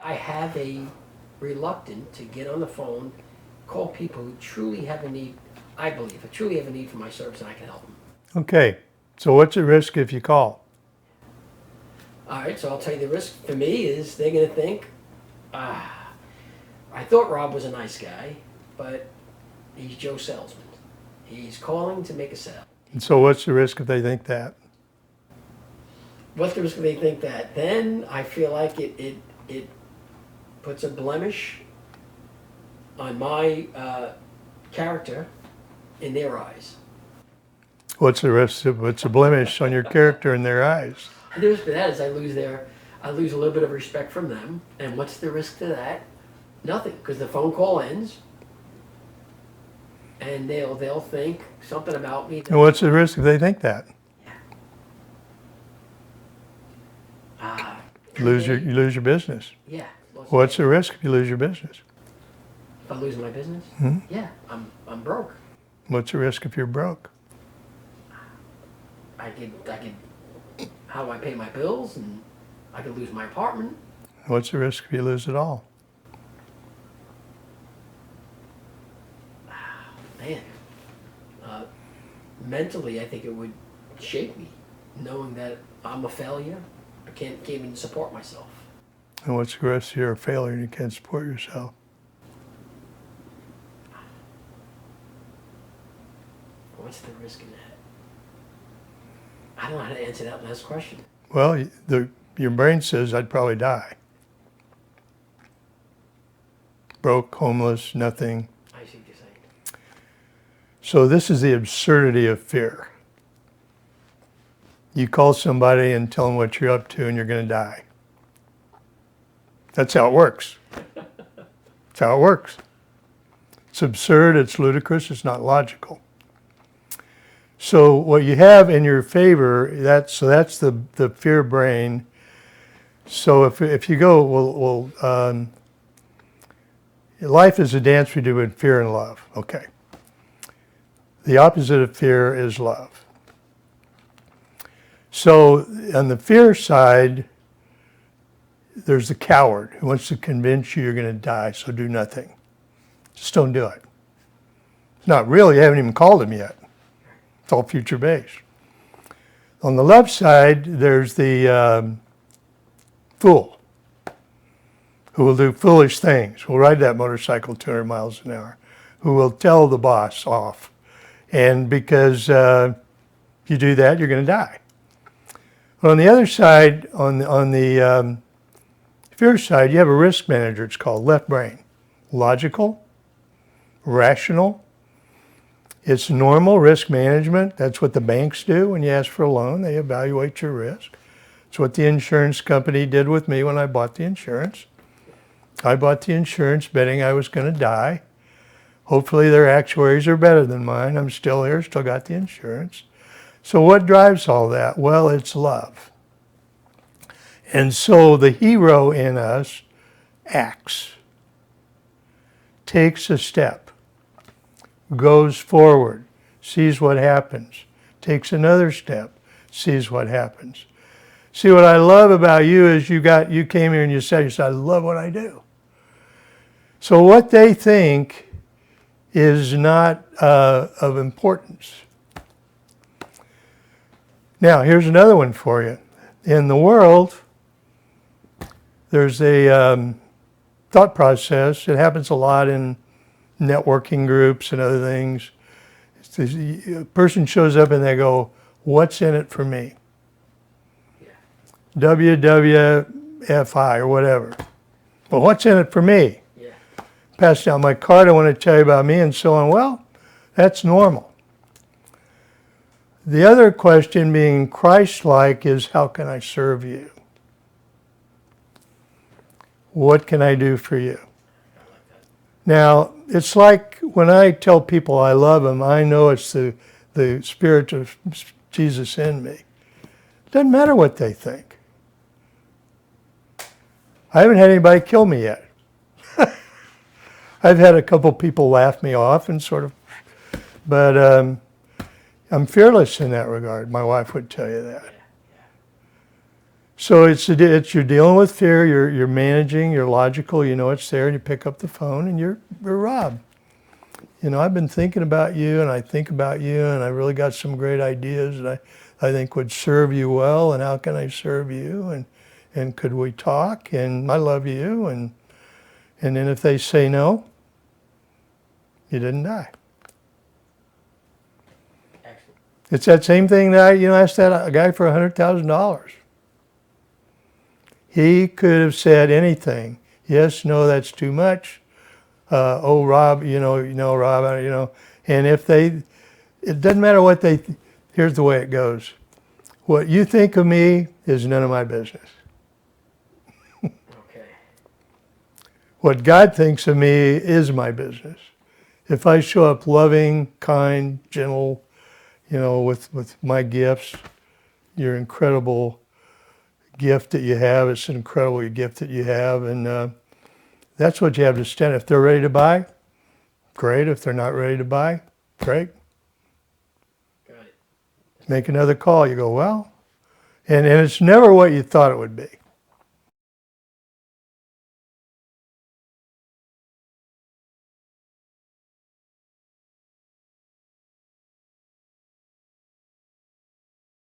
I have a reluctance to get on the phone, call people who truly have a need, I believe, who truly have a need for my service and I can help them. Okay, so what's the risk if you call? All right, so I'll tell you the risk for me is they're going to think, I thought Rob was a nice guy, but he's Joe Salesman. He's calling to make a sale. And so what's the risk if they think that? What's the risk if they think that? Then I feel like it puts a blemish on my character in their eyes. What's the risk? What's a blemish on your character in their eyes? And the risk to that is I lose a little bit of respect from them. And what's the risk to that? Nothing, because the phone call ends, and they'll think something about me. And what's the risk if they think that? You lose your business. Yeah. What's the risk if you lose your business? If I lose my business? Yeah, I'm broke. What's the risk if you're broke? I could how do I pay my bills, and I could lose my apartment. What's the risk if you lose it all? Man, mentally, I think it would shake me, knowing that I'm a failure. I can't even support myself. And what's the risk if you're a failure and you can't support yourself? What's the risk in that? I don't know how to answer that last question. Well, your brain says I'd probably die. Broke, homeless, nothing. I see what you're saying. So this is the absurdity of fear. You call somebody and tell them what you're up to and you're going to die. That's how it works. That's how it works. It's absurd, it's ludicrous, it's not logical. So what you have in your favor, that's the fear brain. So if you go, life is a dance we do in fear and love. Okay. The opposite of fear is love. So on the fear side, there's the coward who wants to convince you you're going to die, so do nothing. Just don't do it. It's not real, you haven't even called him yet. It's all future based. On the left side, there's the fool who will do foolish things, who will ride that motorcycle 200 miles an hour, who will tell the boss off. And because you do that, you're going to die. But on the other side, on the fear side, you have a risk manager, it's called left brain. Logical, rational. It's normal risk management. That's what the banks do when you ask for a loan. They evaluate your risk. It's what the insurance company did with me when I bought the insurance. I bought the insurance betting I was going to die. Hopefully their actuaries are better than mine. I'm still here, still got the insurance. So what drives all that? Well, it's love. And so the hero in us acts, takes a step, goes forward, sees what happens, takes another step, sees what happens. See, what I love about you is you came here and you said, I love what I do. So what they think is not of importance. Now, here's another one for you. In the world, there's a thought process. It happens a lot in networking groups and other things. A person shows up and they go, what's in it for me? WWFI or whatever. Well, what's in it for me? Yeah. Pass down my card, I want to tell you about me and so on. Well, that's normal. The other question, being Christ-like, is how can I serve you? What can I do for you? Now, it's like when I tell people I love them, I know it's the Spirit of Jesus in me. It doesn't matter what they think. I haven't had anybody kill me yet. I've had a couple people laugh me off and sort of, but I'm fearless in that regard. My wife would tell you that. So it's you're dealing with fear. You're managing. You're logical. You know it's there, and you pick up the phone, and you're Rob. You know, I've been thinking about you, and I think about you, and I really got some great ideas that I think would serve you well. And how can I serve you? And could we talk? And I love you. And then if they say no, you didn't die. Excellent. It's that same thing that I asked that a guy for $100,000. He could have said anything. Yes, no, that's too much. Oh, Rob, Rob, And if it doesn't matter what here's the way it goes. What you think of me is none of my business. Okay. What God thinks of me is my business. If I show up loving, kind, gentle, with my gifts, your incredible gift that you have, it's an incredible gift that you have, and that's what you have to stand. If they're ready to buy, great. If they're not ready to buy, great. Got it. Make another call. You go, well, and it's never what you thought it would be.